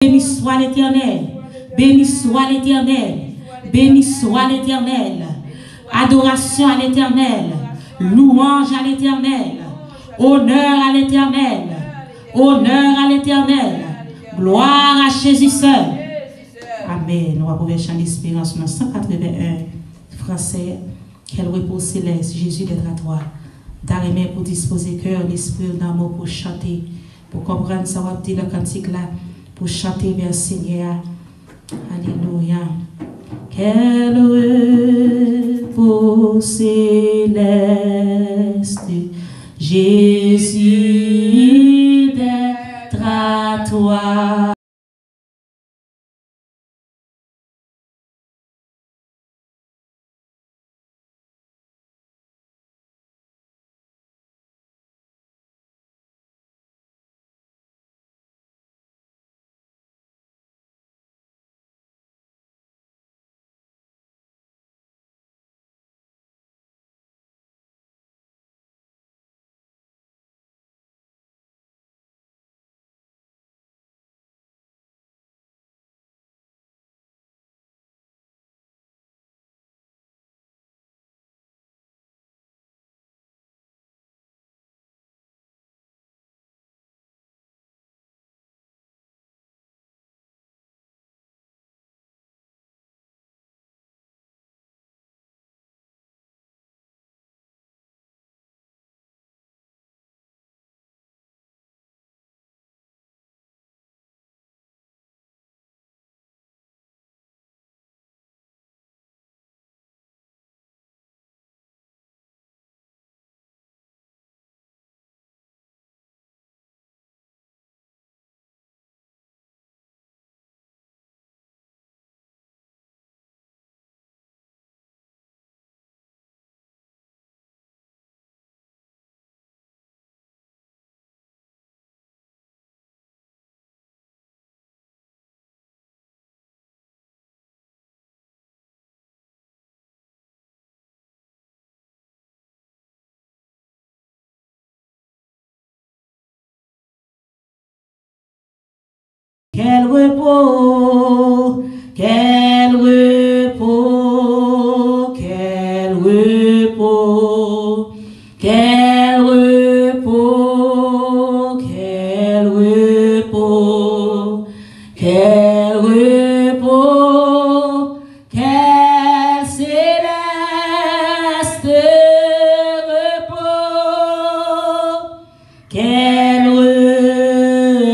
Béni soit l'Éternel. Béni soit l'Éternel. Béni soit l'Éternel. Adoration à l'Éternel. Louange à l'Éternel. Honneur à l'Éternel. Honneur à l'Éternel. Gloire à Jésus seul. Amen. Nous avons chanter l'espérance dans 181 français. Quel repos céleste, Jésus d'être à toi. D'arriver pour disposer cœur, l'esprit d'amour pour chanter, pour comprendre ça, va dire le cantique là, pour chanter vers le Seigneur. Alléluia. Quel repos céleste, Jésus d'être à toi. Quel repos, quel repos, quel repos, quel repos, quel repos, quel repos, quel céleste repos, quel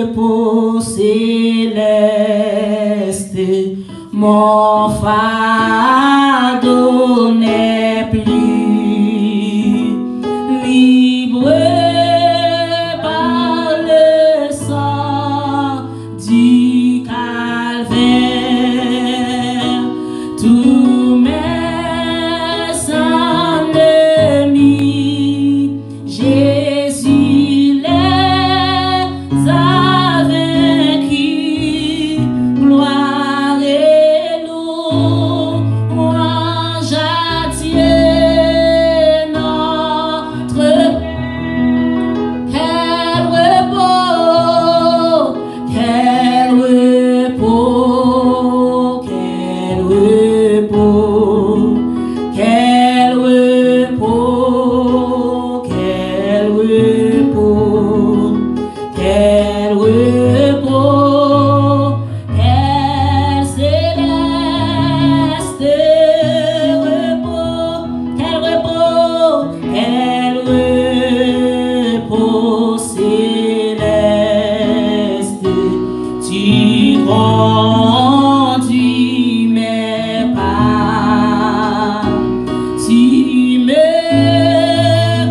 repos céleste, mon fardeau n'est plus libre par le sang du calvaire. Tous mes ennemis, Jésus les a vaincus. Gloire et louange à Dieu notre. Quel repos, quel repos, quel repos, quel repos, quel repos, quel repos, quel céleste repos, quel repos, quel repos céleste. Tu conduis mes pas, tu me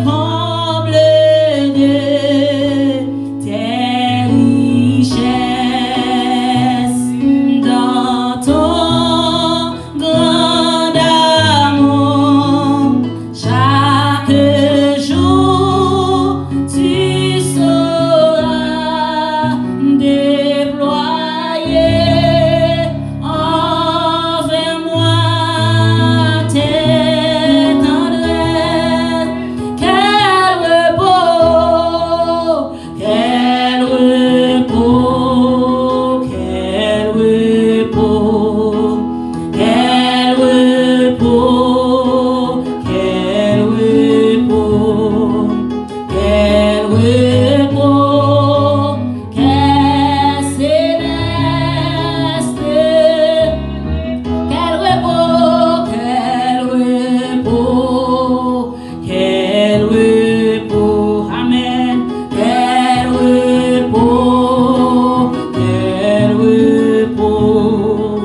combles de tes richesses dans ton grand amour. Chaque jour, tu sauras déployer repos, quel repos, quel repos, quel repos, quel céleste, quel repos, quel repos, quel repos, amen, quel repos, quel repos,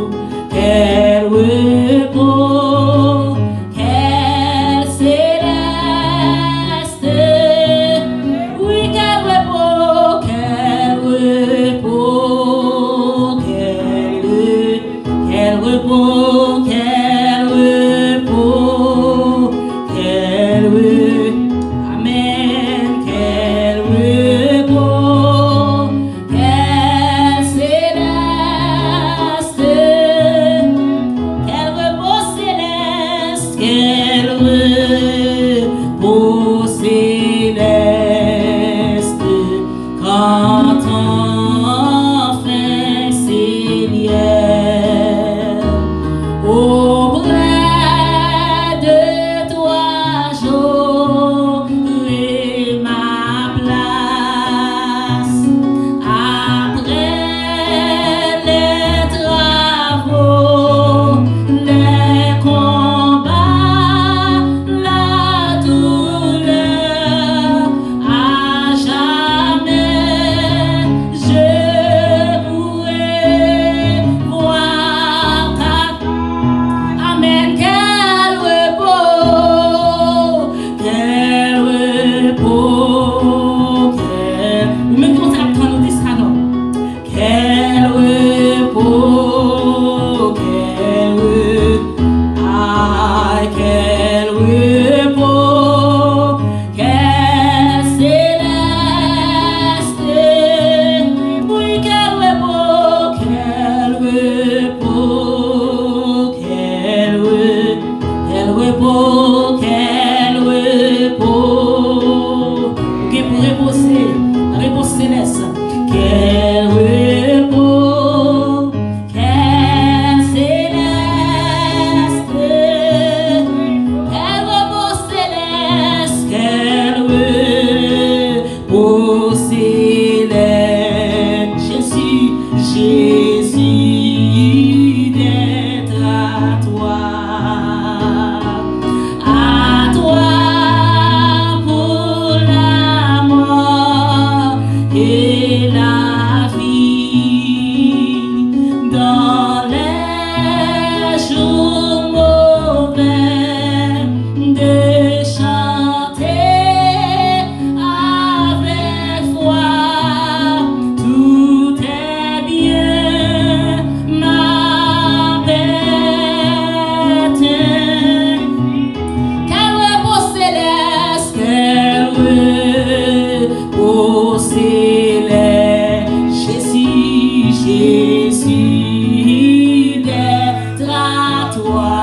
quel repos, quel céleste, oui, quel repos, quel repos, quel repos, quel repos, quel repos, amen, quel repos, quel céleste, quel repos céleste, quel repos céleste, quand enfin Seigneur, auprès de toi j'aurai ma place. Après les travaux, les combats, la douleur, à jamais je pourrai voir ta. Amen, quel repos, quel repos, quel. Ou même comment ça prend nous dit ça non? Quel repos, quel repos, ah, quel repos, quel céleste, oui, quel repos, quel repos, quel repos, quel repos, ok, pour reposer, la réponse céleste, quel repos, quel céleste, quel repos céleste, quel repos céleste, Jésus, d'être à toi pour la mort et la vie, dans les jours mauvais, de chanter avec foi, tout est bien, ma bête. Quel repos céleste, quel repos céleste, Jésus, d'être à toi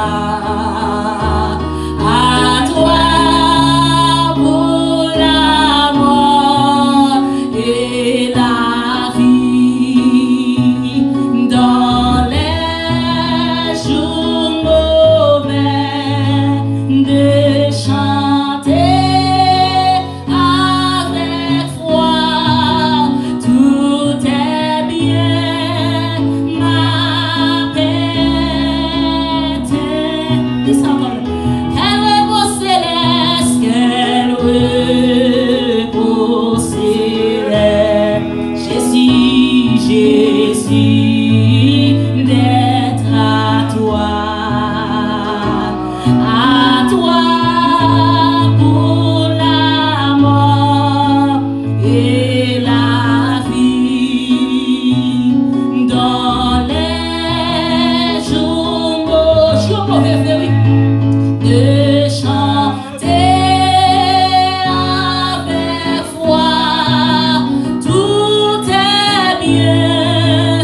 pour la mort et la vie, dans les jours mauvais, de chanter avec foi, tout est bien, ma bête. Dis ça encore. Quel repos céleste, quel repos céleste, Jésus, d'être à toi pour la mort et la vie, dans les jours mauvais, oui, de chanter avec foi, tout est bien,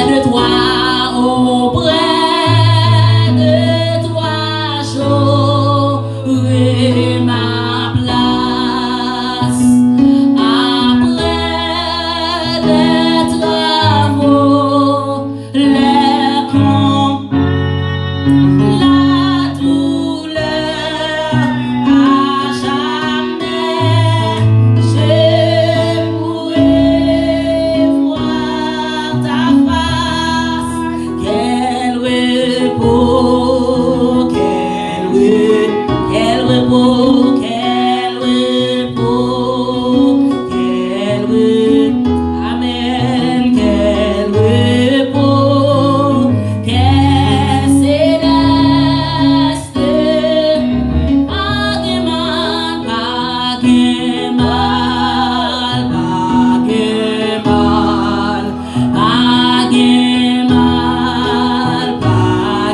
de toi, auprès de toi, j'aurai ma place. Après les travaux, les crampes, la douleur, à jamais, je pourrai voir ta face. Quel repos, quel repos, quel repos, quel repos, amen, quel repos, quel céleste, pas de mal, pas de mal, pas de mal, pas de mal, pas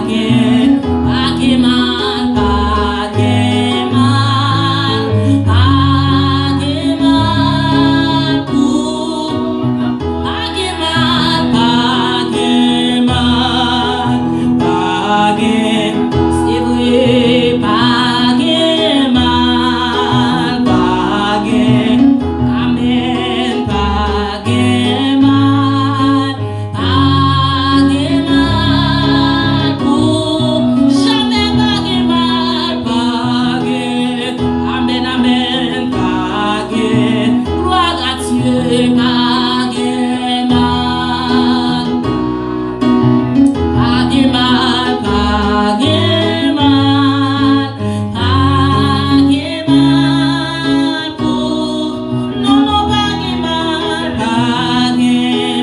de mal, pas de mal, pas de mal pour, pas de mal, pas de mal, pas de, c'est vrai, pas de mal, pas de, amen, pas de mal, pas de mal pour, jamais pas de mal, pas de, amen, amen, pas de, gloire à Dieu, pas de mal. Pas de mal, pas de mal, pas de mal pour, non, non, pas de mal, pas de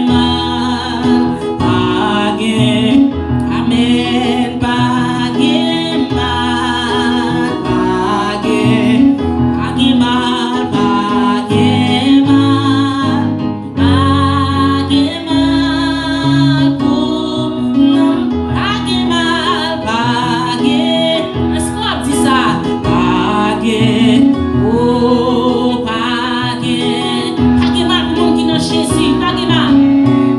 mal, pas de, amen, pas de mal, pas de mal, pas de mal, pas de mal pour, non, pas de mal, pas de, est-ce qu'on a dit ça? Pas de, oh, pas de mal pour nous qui nous Jésus, pas de mal,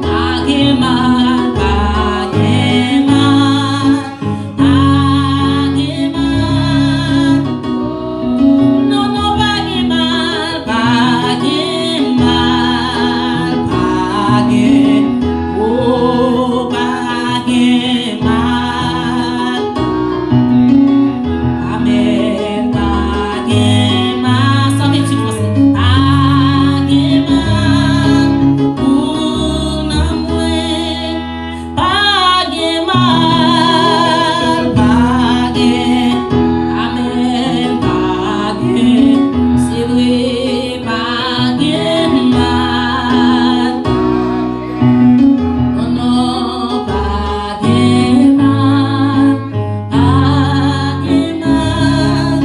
pas de mal, pas de mal, pas de mal. Non, non, pas de mal, pas de mal, pas de, oh, pas de mal, amen, pas de mal, 128 français, pas de mal, pour n'amour, pas de mal, pas de, amen, pas de, c'est vrai, pas de mal, oh non, pas de mal, pas de mal,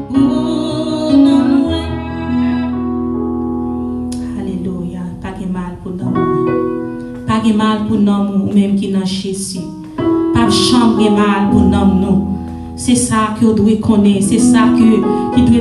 pour n'amour. Alléluia, pas de mal pour l'amour. Pas de mal pour nous, ou même qui dans Jésus. Pas de chambre mal pour nous. C'est ça que vous devez connaître, c'est ça que qui doit